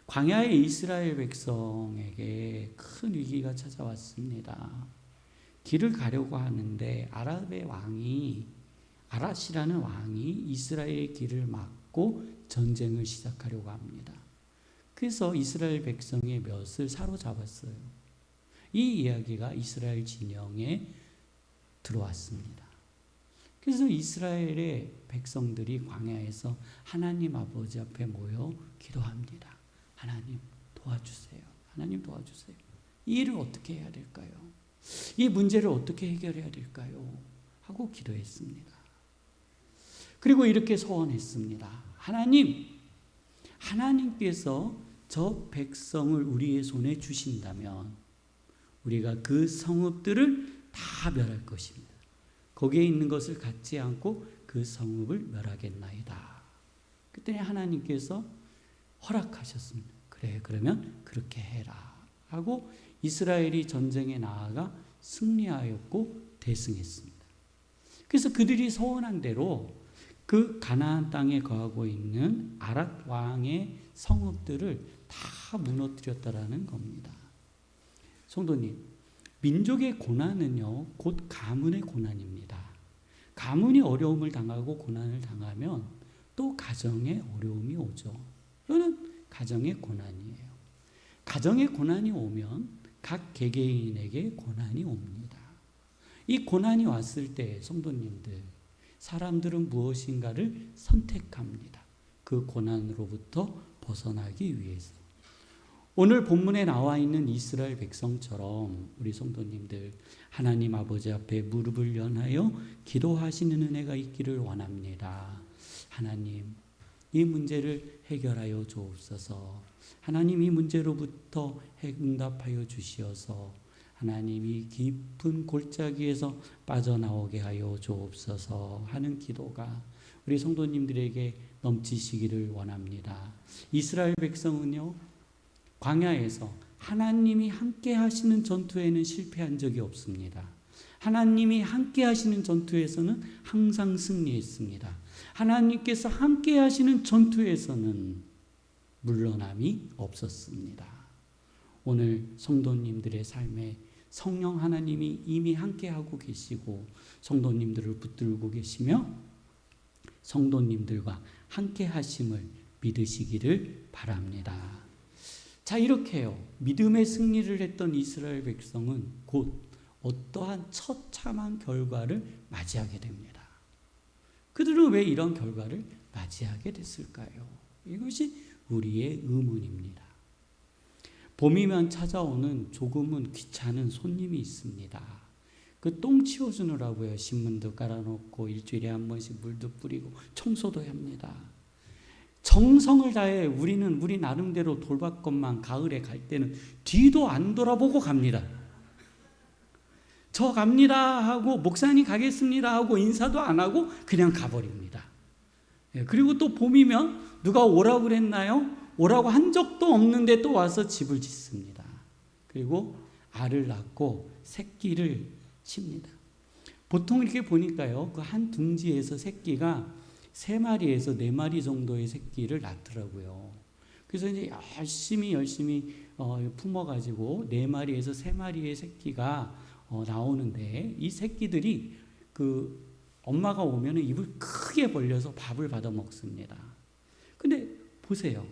광야의 이스라엘 백성에게 큰 위기가 찾아왔습니다. 길을 가려고 하는데 아랍의 왕이, 아랏이라는 왕이 이스라엘의 길을 막고 전쟁을 시작하려고 합니다. 그래서 이스라엘 백성의 몇을 사로잡았어요. 이 이야기가 이스라엘 진영에 들어왔습니다. 그래서 이스라엘의 백성들이 광야에서 하나님 아버지 앞에 모여 기도합니다. 하나님 도와주세요. 하나님 도와주세요. 이 일을 어떻게 해야 될까요? 이 문제를 어떻게 해결해야 될까요? 하고 기도했습니다. 그리고 이렇게 소원했습니다. 하나님께서 저 백성을 우리의 손에 주신다면 우리가 그 성읍들을 다 멸할 것입니다. 거기에 있는 것을 갖지 않고 그 성읍을 멸하겠나이다. 그랬더니 하나님께서 허락하셨습니다. 그래, 그러면 그렇게 해라 하고 이스라엘이 전쟁에 나아가 승리하였고 대승했습니다. 그래서 그들이 소원한 대로 그 가나안 땅에 거하고 있는 아랏 왕의 성읍들을 다 무너뜨렸다라는 겁니다. 성도님, 민족의 고난은요, 곧 가문의 고난입니다. 가문이 어려움을 당하고 고난을 당하면 또 가정에 어려움이 오죠. 이거는 가정의 고난이에요. 가정의 고난이 오면 각 개개인에게 고난이 옵니다. 이 고난이 왔을 때 성도님들, 사람들은 무엇인가를 선택합니다. 그 고난으로부터 벗어나기 위해서. 오늘 본문에 나와 있는 이스라엘 백성처럼 우리 성도님들 하나님 아버지 앞에 무릎을 연하여 기도하시는 은혜가 있기를 원합니다. 하나님, 이 문제를 해결하여 주옵소서. 하나님, 이 문제로부터 응답하여 주시어서 하나님, 이 깊은 골짜기에서 빠져나오게 하여 주옵소서 하는 기도가 우리 성도님들에게 넘치시기를 원합니다. 이스라엘 백성은요, 광야에서 하나님이 함께 하시는 전투에는 실패한 적이 없습니다. 하나님이 함께 하시는 전투에서는 항상 승리했습니다. 하나님께서 함께 하시는 전투에서는 물러남이 없었습니다. 오늘 성도님들의 삶에 성령 하나님이 이미 함께하고 계시고 성도님들을 붙들고 계시며 성도님들과 함께 하심을 믿으시기를 바랍니다. 자, 이렇게요. 믿음의 승리를 했던 이스라엘 백성은 곧 어떠한 처참한 결과를 맞이하게 됩니다. 그들은 왜 이런 결과를 맞이하게 됐을까요? 이것이 우리의 의문입니다. 봄이면 찾아오는 조금은 귀찮은 손님이 있습니다. 그 똥 치워주느라고요. 신문도 깔아놓고 일주일에 한 번씩 물도 뿌리고 청소도 합니다. 정성을 다해 우리는 우리 나름대로 돌봤건만 가을에 갈 때는 뒤도 안 돌아보고 갑니다. 저 갑니다 하고 목사님 가겠습니다 하고 인사도 안 하고 그냥 가버립니다. 그리고 또 봄이면 누가 오라고 그랬나요? 오라고 한 적도 없는데 또 와서 집을 짓습니다. 그리고 알을 낳고 새끼를 칩니다. 보통 이렇게 보니까요, 그 한 둥지에서 새끼가 3마리에서 4마리 정도의 새끼를 낳더라고요. 그래서 이제 열심히 품어가지고 4마리에서 3마리의 새끼가 나오는데 이 새끼들이 그 엄마가 오면 입을 크게 벌려서 밥을 받아 먹습니다. 근데 보세요.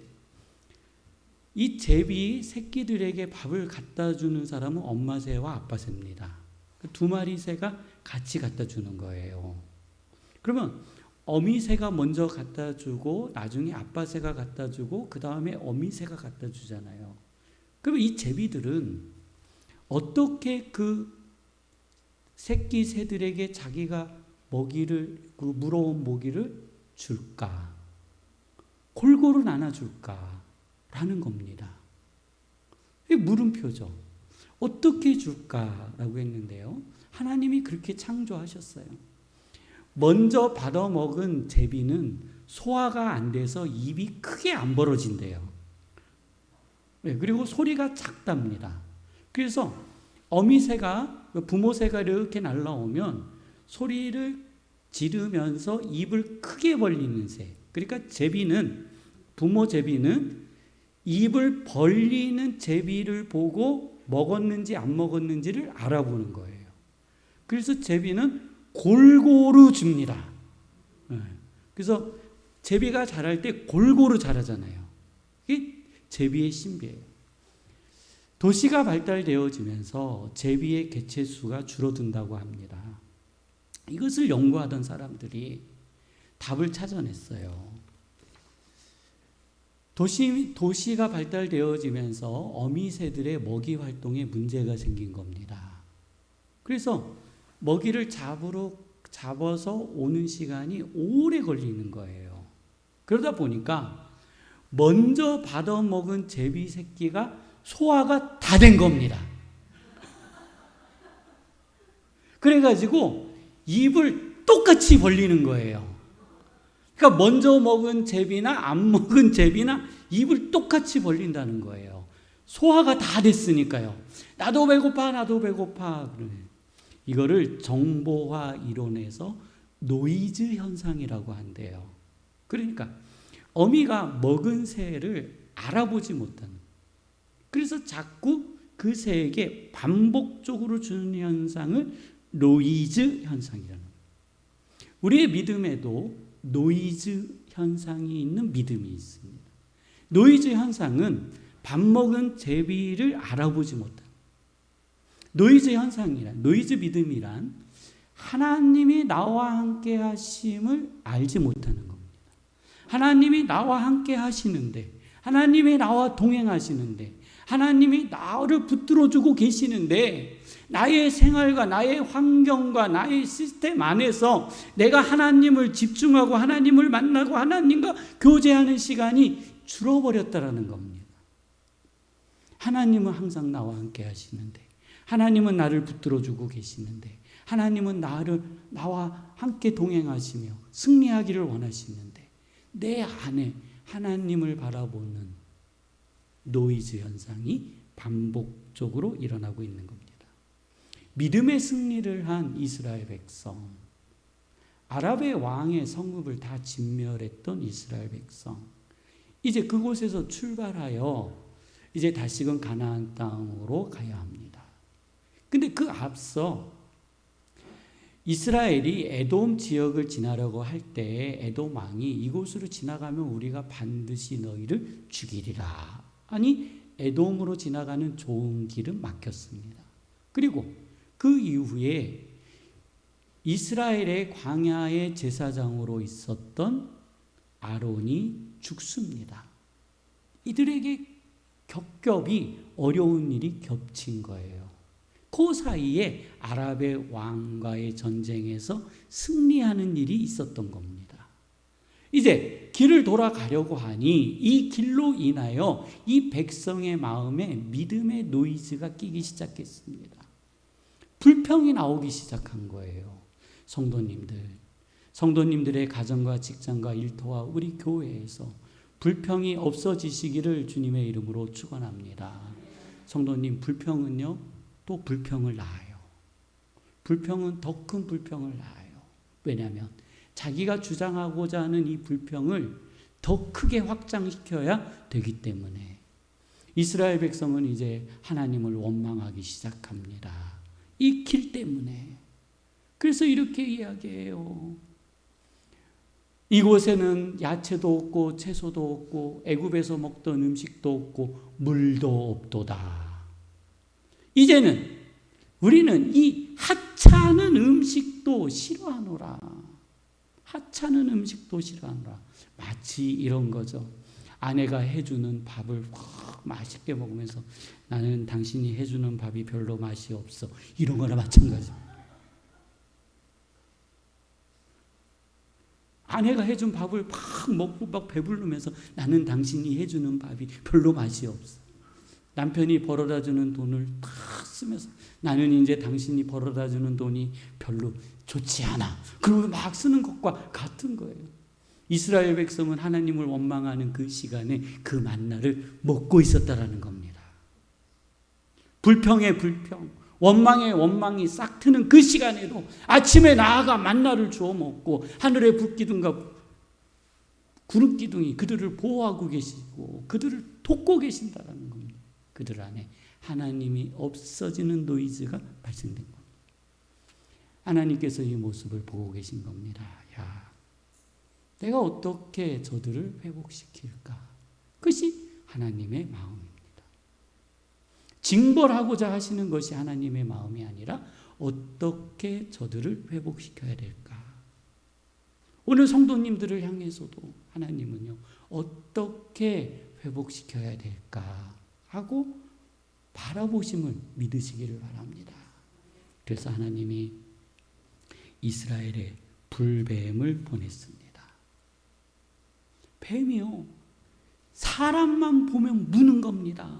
이 제비 새끼들에게 밥을 갖다 주는 사람은 엄마 새와 아빠 새입니다. 2마리 새가 같이 갖다 주는 거예요. 그러면 어미 새가 먼저 갖다 주고 나중에 아빠 새가 갖다 주고 그 다음에 어미 새가 갖다 주잖아요. 그럼 이 제비들은 어떻게 그 새끼 새들에게 자기가 먹이를, 그 물어온 먹이를 줄까? 골고루 나눠줄까? 라는 겁니다. 이게 물음표죠. 어떻게 줄까라고 했는데요. 하나님이 그렇게 창조하셨어요. 먼저 받아 먹은 제비는 소화가 안 돼서 입이 크게 안 벌어진대요. 그리고 소리가 작답니다. 그래서 어미새가, 부모새가 이렇게 날라오면 소리를 지르면서 입을 크게 벌리는 새. 그러니까 제비는, 부모 제비는 입을 벌리는 제비를 보고 먹었는지 안 먹었는지를 알아보는 거예요. 그래서 제비는 골고루 줍니다. 그래서 제비가 자랄 때 골고루 자라잖아요. 이게 제비의 신비예요. 도시가 발달되어지면서 제비의 개체수가 줄어든다고 합니다. 이것을 연구하던 사람들이 답을 찾아냈어요. 도시가 발달되어지면서 어미새들의 먹이 활동에 문제가 생긴 겁니다. 그래서 먹이를 잡아서 오는 시간이 오래 걸리는 거예요. 그러다 보니까 먼저 받아먹은 제비 새끼가 소화가 다 된 겁니다. 그래가지고 입을 똑같이 벌리는 거예요. 그러니까 먼저 먹은 제비나 안 먹은 제비나 입을 똑같이 벌린다는 거예요. 소화가 다 됐으니까요. 나도 배고파, 나도 배고파. 이거를 정보화 이론에서 노이즈 현상이라고 한대요. 그러니까 어미가 먹은 새를 알아보지 못하는. 그래서 자꾸 그 새에게 반복적으로 주는 현상을 노이즈 현상이라는 거예요. 우리의 믿음에도 노이즈 현상이 있는 믿음이 있습니다. 노이즈 현상은 밥 먹은 제비를 알아보지 못하는 노이즈 현상이란, 노이즈 믿음이란 하나님이 나와 함께 하심을 알지 못하는 겁니다. 하나님이 나와 함께 하시는데, 하나님이 나와 동행하시는데, 하나님이 나를 붙들어주고 계시는데 나의 생활과 나의 환경과 나의 시스템 안에서 내가 하나님을 집중하고 하나님을 만나고 하나님과 교제하는 시간이 줄어버렸다라는 겁니다. 하나님은 항상 나와 함께 하시는데, 하나님은 나를 붙들어주고 계시는데, 하나님은 나와 함께 동행하시며 승리하기를 원하시는데 내 안에 하나님을 바라보는 노이즈 현상이 반복적으로 일어나고 있는 겁니다. 믿음의 승리를 한 이스라엘 백성, 아랍의 왕의 성읍을 다 진멸했던 이스라엘 백성, 이제 그곳에서 출발하여 이제 다시금 가나안 땅으로 가야 합니다. 근데 그 앞서 이스라엘이 에돔 지역을 지나려고 할 때 에돔 왕이 이곳으로 지나가면 우리가 반드시 너희를 죽이리라. 아니 에돔으로 지나가는 좋은 길은 막혔습니다. 그리고 그 이후에 이스라엘의 광야의 제사장으로 있었던 아론이 죽습니다. 이들에게 겹겹이 어려운 일이 겹친 거예요. 그 사이에 아랍의 왕과의 전쟁에서 승리하는 일이 있었던 겁니다. 이제 길을 돌아가려고 하니 이 길로 인하여 이 백성의 마음에 믿음의 노이즈가 끼기 시작했습니다. 불평이 나오기 시작한 거예요. 성도님들의 가정과 직장과 일터와 우리 교회에서 불평이 없어지시기를 주님의 이름으로 축원합니다. 성도님, 불평은요 또 불평을 낳아요. 불평은 더 큰 불평을 낳아요. 왜냐하면 자기가 주장하고자 하는 이 불평을 더 크게 확장시켜야 되기 때문에 이스라엘 백성은 이제 하나님을 원망하기 시작합니다. 이 길 때문에. 그래서 이렇게 이야기해요. 이곳에는 야채도 없고 채소도 없고 애굽에서 먹던 음식도 없고 물도 없도다. 이제는 우리는 이 하찮은 음식도 싫어하노라. 하찮은 음식도 싫어하노라. 마치 이런 거죠. 아내가 해주는 밥을 확 맛있게 먹으면서 나는 당신이 해주는 밥이 별로 맛이 없어. 이런 거나 마찬가지입니다. 아내가 해준 밥을 막 먹고 막 배부르면서 나는 당신이 해주는 밥이 별로 맛이 없어. 남편이 벌어다 주는 돈을 다 쓰면서 나는 이제 당신이 벌어다 주는 돈이 별로 좋지 않아. 그리고 막 쓰는 것과 같은 거예요. 이스라엘 백성은 하나님을 원망하는 그 시간에 그 만나를 먹고 있었다라는 겁니다. 불평의 불평, 원망의 원망이 싹 트는 그 시간에도 아침에 나아가 만나를 주워 먹고 하늘의 불기둥과 구름 기둥이 그들을 보호하고 계시고 그들을 돕고 계신다라는 겁니다. 그들 안에 하나님이 없어지는 노이즈가 발생된 겁니다. 하나님께서 이 모습을 보고 계신 겁니다. 야, 내가 어떻게 저들을 회복시킬까? 그것이 하나님의 마음입니다. 징벌하고자 하시는 것이 하나님의 마음이 아니라 어떻게 저들을 회복시켜야 될까? 오늘 성도님들을 향해서도 하나님은요, 어떻게 회복시켜야 될까 하고 바라보심을 믿으시기를 바랍니다. 그래서 하나님이 이스라엘에 불뱀을 보냈습니다. 뱀이요, 사람만 보면 무는 겁니다.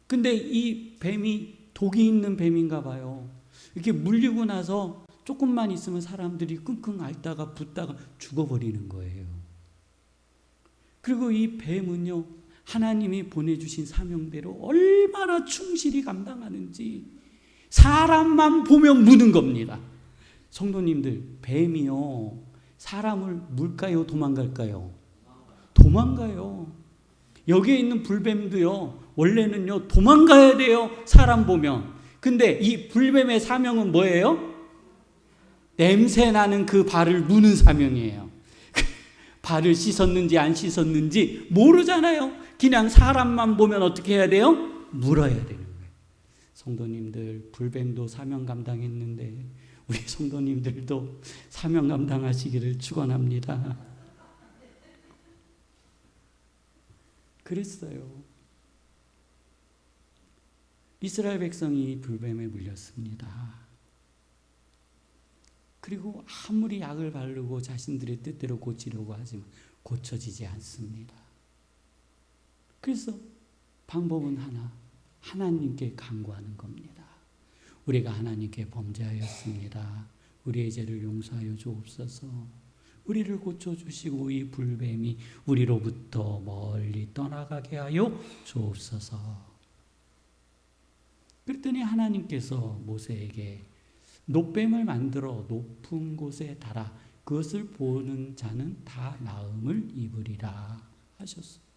근데 이 뱀이 독이 있는 뱀인가 봐요. 이렇게 물리고 나서 조금만 있으면 사람들이 끙끙 앓다가 붓다가 죽어버리는 거예요. 그리고 이 뱀은요, 하나님이 보내주신 사명대로 얼마나 충실히 감당하는지 사람만 보면 무는 겁니다. 성도님들, 뱀이요, 사람을 물까요, 도망갈까요? 도망가요. 여기에 있는 불뱀도요, 원래는요, 도망가야 돼요, 사람 보면. 근데 이 불뱀의 사명은 뭐예요? 냄새 나는 그 발을 무는 사명이에요. 발을 씻었는지 안 씻었는지 모르잖아요. 그냥 사람만 보면 어떻게 해야 돼요? 물어야 되는 거예요. 성도님들, 불뱀도 사명 감당했는데 우리 성도님들도 사명 감당하시기를 축원합니다. 그랬어요. 이스라엘 백성이 불뱀에 물렸습니다. 그리고 아무리 약을 바르고 자신들의 뜻대로 고치려고 하지만 고쳐지지 않습니다. 그래서 방법은 하나, 하나님께 간구하는 겁니다. 우리가 하나님께 범죄하였습니다. 우리의 죄를 용서하여 주옵소서. 우리를 고쳐주시고 이 불뱀이 우리로부터 멀리 떠나가게 하여 주옵소서. 그랬더니 하나님께서 모세에게 놋뱀을 만들어 높은 곳에 달아 그것을 보는 자는 다 나음을 입으리라 하셨어요.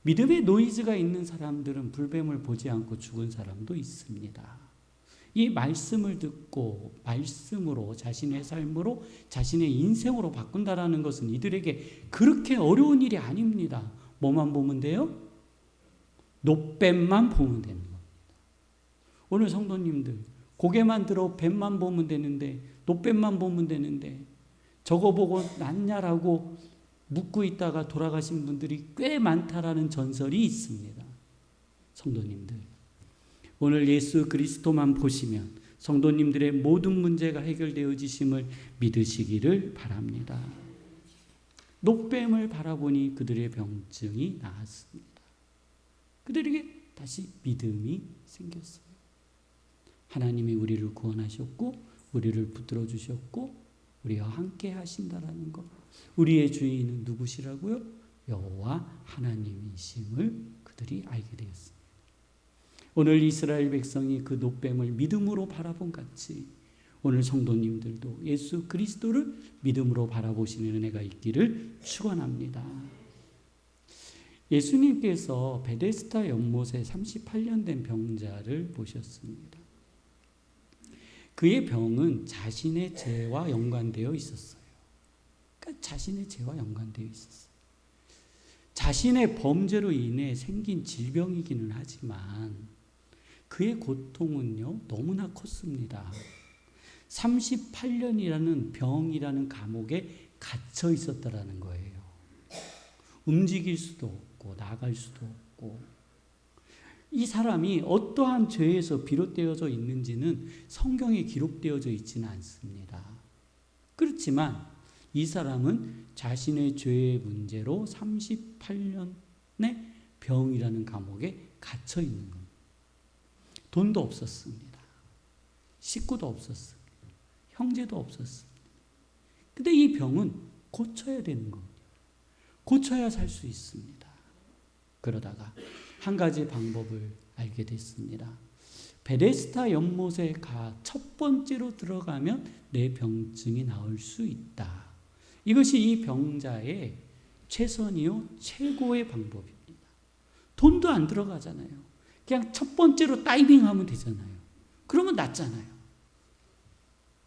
믿음의 노이즈가 있는 사람들은 불뱀을 보지 않고 죽은 사람도 있습니다. 이 말씀을 듣고 말씀으로 자신의 삶으로 자신의 인생으로 바꾼다라는 것은 이들에게 그렇게 어려운 일이 아닙니다. 뭐만 보면 돼요? 놋뱀만 보면 되는 겁니다. 오늘 성도님들, 고개만 들어 뱀만 보면 되는데, 놋뱀만 보면 되는데, 저거 보고 낫냐라고 묻고 있다가 돌아가신 분들이 꽤 많다라는 전설이 있습니다. 성도님들, 오늘 예수 그리스도만 보시면 성도님들의 모든 문제가 해결되어지심을 믿으시기를 바랍니다. 놋뱀을 바라보니 그들의 병증이 나았습니다. 그들에게 다시 믿음이 생겼어요. 하나님이 우리를 구원하셨고 우리를 붙들어 주셨고 우리와 함께 하신다라는 것. 우리의 주인은 누구시라고요? 여호와 하나님이심을 그들이 알게 되었습니다. 오늘 이스라엘 백성이 그 놋뱀을 믿음으로 바라본 같이 오늘 성도님들도 예수 그리스도를 믿음으로 바라보시는 은혜가 있기를 축원합니다. 예수님께서 베데스다 연못에 38년 된 병자를 보셨습니다. 그의 병은 자신의 죄와 연관되어 있었어요. 그러니까 자신의 죄와 연관되어 있었어요. 자신의 범죄로 인해 생긴 질병이기는 하지만 그의 고통은요, 너무나 컸습니다. 38년이라는 병이라는 감옥에 갇혀 있었다라는 거예요. 움직일 수도 없고 나갈 수도 없고. 이 사람이 어떠한 죄에서 비롯되어져 있는지는 성경에 기록되어져 있지는 않습니다. 그렇지만 이 사람은 자신의 죄의 문제로 38년의 병이라는 감옥에 갇혀 있는 겁니다. 돈도 없었습니다. 식구도 없었습니다. 형제도 없었습니다. 근데 이 병은 고쳐야 되는 겁니다. 고쳐야 살 수 있습니다. 그러다가 한 가지 방법을 알게 됐습니다. 베데스다 연못에 가 첫 번째로 들어가면 내 병증이 나을 수 있다. 이것이 이 병자의 최선이요 최고의 방법입니다. 돈도 안 들어가잖아요. 그냥 첫 번째로 다이빙하면 되잖아요. 그러면 낫잖아요.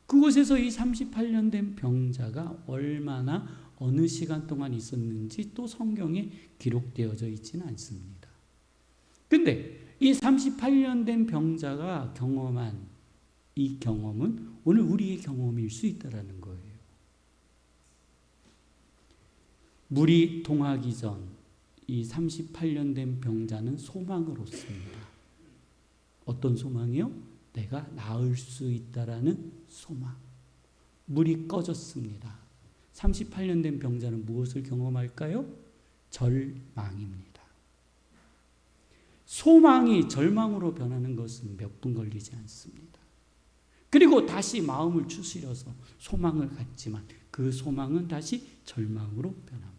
그곳에서 이 38년 된 병자가 얼마나 어느 시간 동안 있었는지 또 성경에 기록되어져 있지는 않습니다. 근데 이 38년 된 병자가 경험한 이 경험은 오늘 우리의 경험일 수 있다는 거예요. 물이 동하기 전 이 38년 된 병자는 소망을 얻습니다. 어떤 소망이요? 내가 나을 수 있다라는 소망. 물이 꺼졌습니다. 38년 된 병자는 무엇을 경험할까요? 절망입니다. 소망이 절망으로 변하는 것은 몇 분 걸리지 않습니다. 그리고 다시 마음을 추스려서 소망을 갖지만 그 소망은 다시 절망으로 변합니다.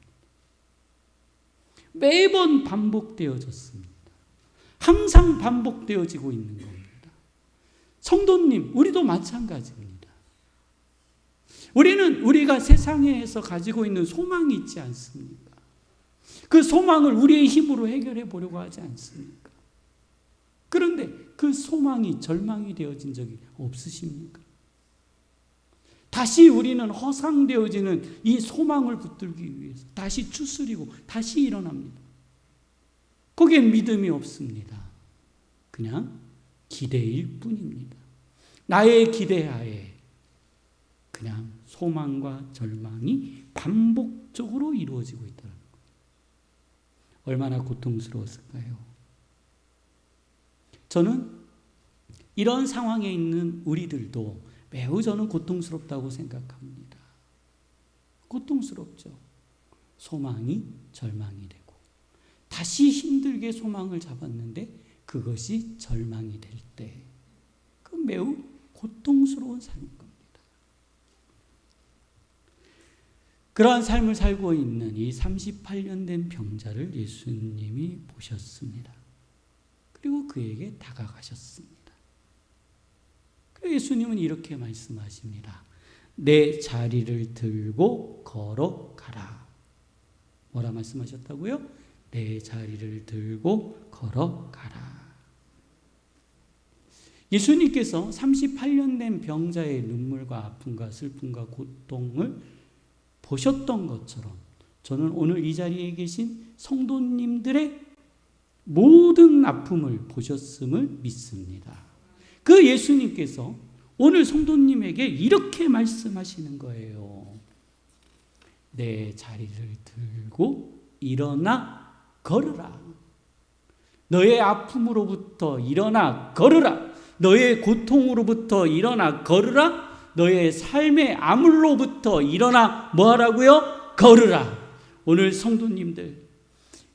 매번 반복되어졌습니다. 항상 반복되어지고 있는 겁니다. 성도님, 우리도 마찬가지입니다. 우리가 세상에서 가지고 있는 소망이 있지 않습니까? 그 소망을 우리의 힘으로 해결해 보려고 하지 않습니까? 그런데 그 소망이 절망이 되어진 적이 없으십니까? 다시 우리는 허상되어지는 이 소망을 붙들기 위해서 다시 추스리고 다시 일어납니다. 거기엔 믿음이 없습니다. 그냥 기대일 뿐입니다. 나의 기대하에 그냥 소망과 절망이 반복적으로 이루어지고 있다는 거예요. 얼마나 고통스러웠을까요? 저는 이런 상황에 있는 우리들도 매우 저는 고통스럽다고 생각합니다. 고통스럽죠. 소망이 절망이 되고 다시 힘들게 소망을 잡았는데 그것이 절망이 될 때 그 매우 고통스러운 삶인 겁니다. 그러한 삶을 살고 있는 이 38년 된 병자를 예수님이 보셨습니다. 그리고 그에게 다가가셨습니다. 예수님은 이렇게 말씀하십니다. 내 자리를 들고 걸어가라. 뭐라 말씀하셨다고요? 내 자리를 들고 걸어가라. 예수님께서 38년 된 병자의 눈물과 아픔과 슬픔과 고통을 보셨던 것처럼 저는 오늘 이 자리에 계신 성도님들의 모든 아픔을 보셨음을 믿습니다. 그 예수님께서 오늘 성도님에게 이렇게 말씀하시는 거예요. 내 자리를 들고 일어나 걸으라. 너의 아픔으로부터 일어나 걸으라. 너의 고통으로부터 일어나 걸으라. 너의 삶의 암울로부터 일어나 뭐 하라고요? 걸으라. 오늘 성도님들,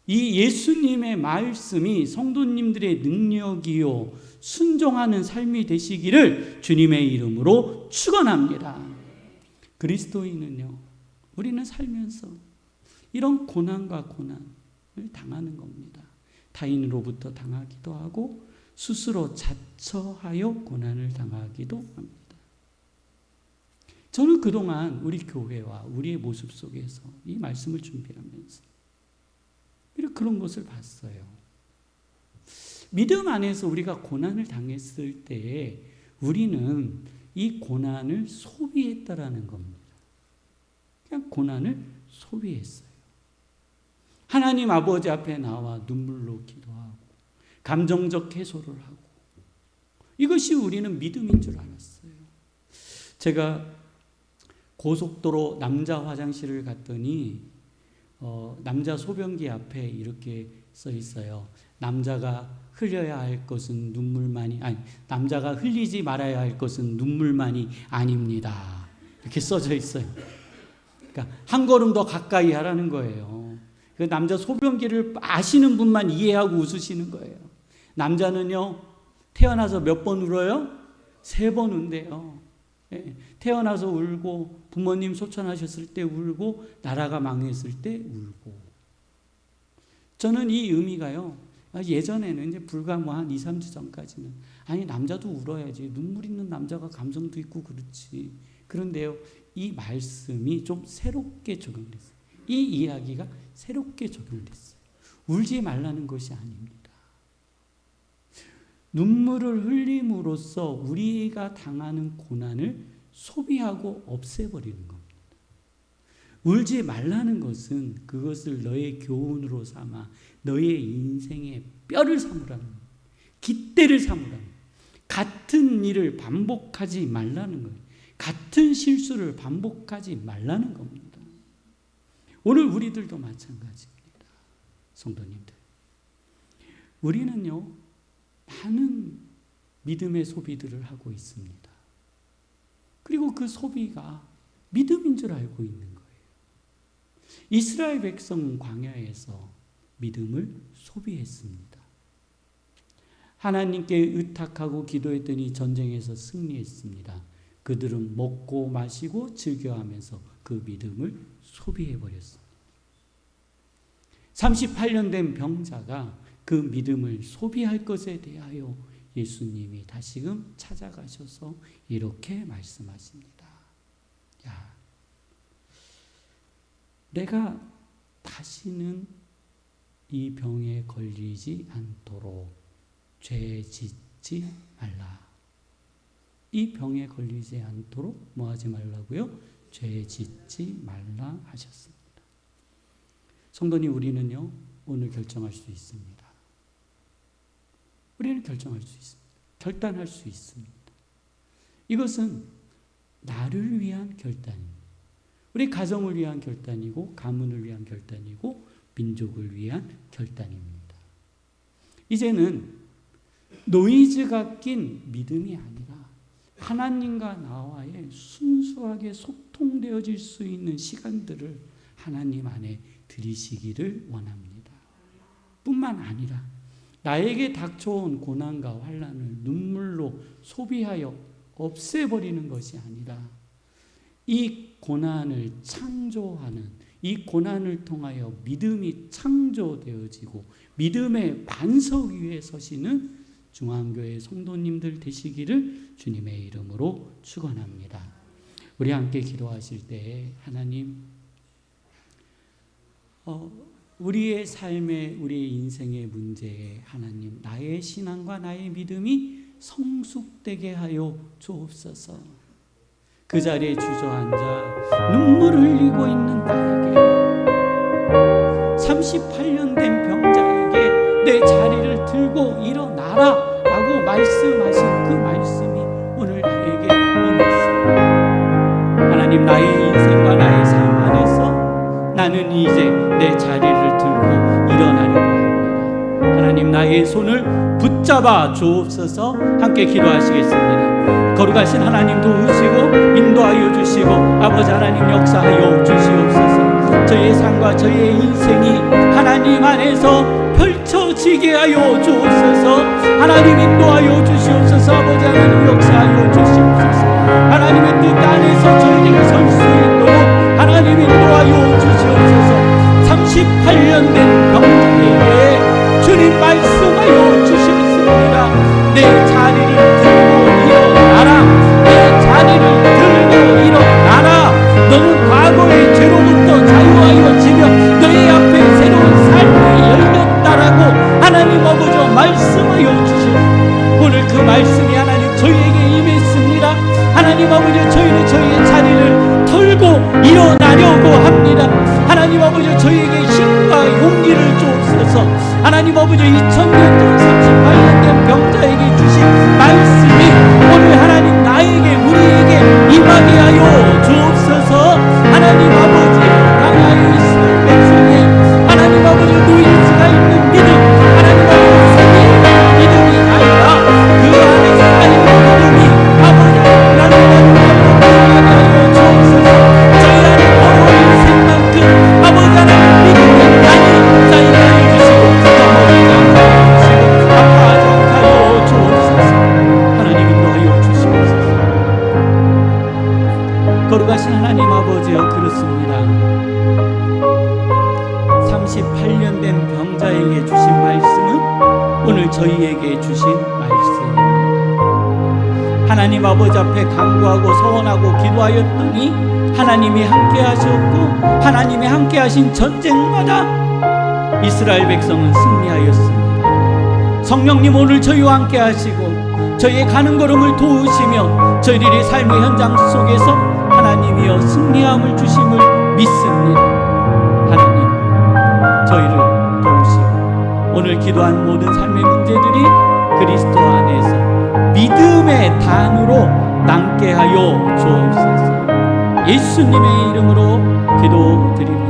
이 예수님의 말씀이 성도님들의 능력이요 순종하는 삶이 되시기를 주님의 이름으로 축원합니다. 그리스도인은요, 우리는 살면서 이런 고난과 고난을 당하는 겁니다. 타인으로부터 당하기도 하고 스스로 자처하여 고난을 당하기도 합니다. 저는 그동안 우리 교회와 우리의 모습 속에서 이 말씀을 준비하면서 이렇게 그런 것을 봤어요. 믿음 안에서 우리가 고난을 당했을 때에 우리는 이 고난을 소비했다라는 겁니다. 그냥 고난을 소비했어요. 하나님 아버지 앞에 나와 눈물로 기도하고 감정적 해소를 하고 이것이 우리는 믿음인 줄 알았어요. 제가 고속도로 남자 화장실을 갔더니 남자 소변기 앞에 이렇게 써 있어요. 남자가 흘려야 할 것은 눈물만이 남자가 흘리지 말아야 할 것은 눈물만이 아닙니다. 이렇게 써져 있어요. 그러니까 한 걸음 더 가까이 하라는 거예요. 그 남자 소변기를 아시는 분만 이해하고 웃으시는 거예요. 남자는요, 태어나서 몇 번 울어요? 3번 운대요. 태어나서 울고 부모님 소천하셨을 때 울고 나라가 망했을 때 울고. 저는 이 의미가요, 예전에는 이제 불과 한 2-3주 전까지는 남자도 울어야지, 눈물 있는 남자가 감성도 있고 그렇지, 그런데요, 이 말씀이 좀 새롭게 적용됐어요. 이 이야기가 새롭게 적용됐어요. 울지 말라는 것이 아닙니다. 눈물을 흘림으로써 우리가 당하는 고난을 소비하고 없애버리는 겁니다. 울지 말라는 것은 그것을 너의 교훈으로 삼아 너의 인생의 뼈를 삼으라는 거예요. 깃대를 삼으라는 거예요. 같은 일을 반복하지 말라는 거예요. 같은 실수를 반복하지 말라는 겁니다. 오늘 우리들도 마찬가지입니다. 성도님들, 우리는요, 많은 믿음의 소비들을 하고 있습니다. 그리고 그 소비가 믿음인 줄 알고 있는 거예요. 이스라엘 백성 광야에서 믿음을 소비했습니다. 하나님께 의탁하고 기도했더니 전쟁에서 승리했습니다. 그들은 먹고 마시고 즐겨하면서 그 믿음을 소비해버렸습니다. 38년 된 병자가 그 믿음을 소비할 것에 대하여 예수님이 다시금 찾아가셔서 이렇게 말씀하십니다. 야, 내가 다시는 이 병에 걸리지 않도록 죄 짓지 말라. 이 병에 걸리지 않도록 뭐 하지 말라고요? 죄 짓지 말라 하셨습니다. 성도님, 우리는요, 오늘 결정할 수 있습니다. 우리는 결정할 수 있습니다. 결단할 수 있습니다. 이것은 나를 위한 결단입니다. 우리 가정을 위한 결단이고, 가문을 위한 결단이고, 민족을 위한 결단입니다. 이제는 노이즈가 낀 믿음이 아니라 하나님과 나와의 순수하게 소통되어질 수 있는 시간들을 하나님 안에 들이시기를 원합니다. 뿐만 아니라 나에게 닥쳐온 고난과 환난을 눈물로 소비하여 없애버리는 것이 아니라 이 고난을 창조하는, 이 고난을 통하여 믿음이 창조되어지고 믿음의 반석 위에 서시는 중앙교회 성도님들 되시기를 주님의 이름으로 축원합니다. 우리 함께 기도하실 때 하나님, 우리의 삶에, 우리의 인생의 문제에 하나님, 나의 신앙과 나의 믿음이 성숙되게 하여 주옵소서. 그 자리에 주저앉아 눈물을 흘리고 있는 나에게, 38년 된 병자에게 내 자리를 들고 일어나라 라고 말씀하신 그 말씀이 오늘 나에게 임했습니다. 하나님, 나의 인생과 나의 삶 안에서 나는 이제 내 자리를 들고 일어나려고 합니다. 하나님, 나의 손을 붙잡아 주옵소서. 함께 기도하시겠습니다. 거룩하신 하나님, 도우시고 인도하여 주시고 아버지 하나님, 역사하여 주시옵소서. 저의 삶과 저의 인생이 하나님 안에서 펼쳐지게 하여 주옵소서. 하나님, 인도하여 주시옵소서. 아버지 하나님, 역사하여 주시옵소서. 하나님의 뜻 안에서 저희들이 설 수 있도록 하나님 인도하여 주시옵소서. 38년 된 병자에게 주님 말씀하여 주셨습니다. 내 자리를 들고 일어나라. 내 자리를 들고 일어나라. 너는 과거의 죄로부터 자유하여지며 너의 앞에 새로운 삶이 열렸다라고 하나님 아버지 말씀하여 주시옵소서. 오늘 그 말씀이 하나님 저희에게 임했습니다. 하나님 아버지, 저희는 저희의 자리를 털고 일어나려고 합니다. 하나님 아버지, 저희에게 힘과 용기를 주옵소서. 하나님 아버지, 2000년 전 38년 된 병자에게 주신 말씀이 오늘 하나님 나에게, 우리에게 임하게 하여 주옵소서. 하나님 아버지, 강하여 있을 백성에 하나님 아버지 노이즈가 있는 믿음, 하나님 아버지 세계의 믿음이 아니라 그 안에서 하나님의 믿음이 아버지 나는 하나님 하여 주옵소서. 저희 안에 어려운 인생만큼 아버지 하나님 믿음이 많이 쌓이게 하여 주시고 넘어지지 않게 하여 주시고 아파하지 않게 하여 주옵소서. 하나님 인도하여 주시옵소서. 거룩하신 하나님 아버지여, 그렇습니다. 38년 된 병자에게 주신 말씀은 오늘 저희에게 주신 말씀입니다. 하나님 아버지 앞에 간구하고 서원하고 기도하였더니 하나님이 함께 하셨고, 하나님이 함께 하신 전쟁마다 이스라엘 백성은 승리하였습니다. 성령님, 오늘 저희와 함께 하시고 저희의 가는 걸음을 도우시며 저희들이 삶의 현장 속에서 하나님이여 승리함을 주심을 믿습니다. 하나님, 저희를 도우시고 오늘 기도한 모든 삶의 문제들이 그리스도 안에서 믿음의 단으로 남게 하여 주옵소서. 예수님의 이름으로 기도드립니다.